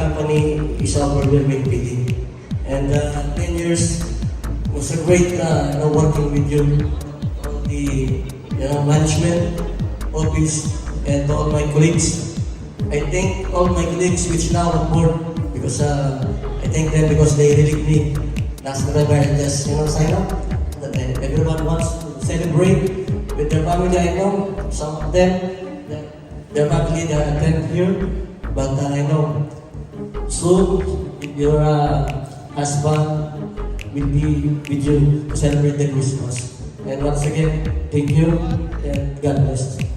company is overwhelming feeling. And 10 years was a great working with you, all the management, office, and all my colleagues. I thank all my colleagues which now on board because I thank them because they relieved me last November and just sign up. That everyone wants to celebrate with their family. I know some of them, their family they attend here, but I know soon your husband will be with you to celebrate the Christmas. And once again, thank you and God bless.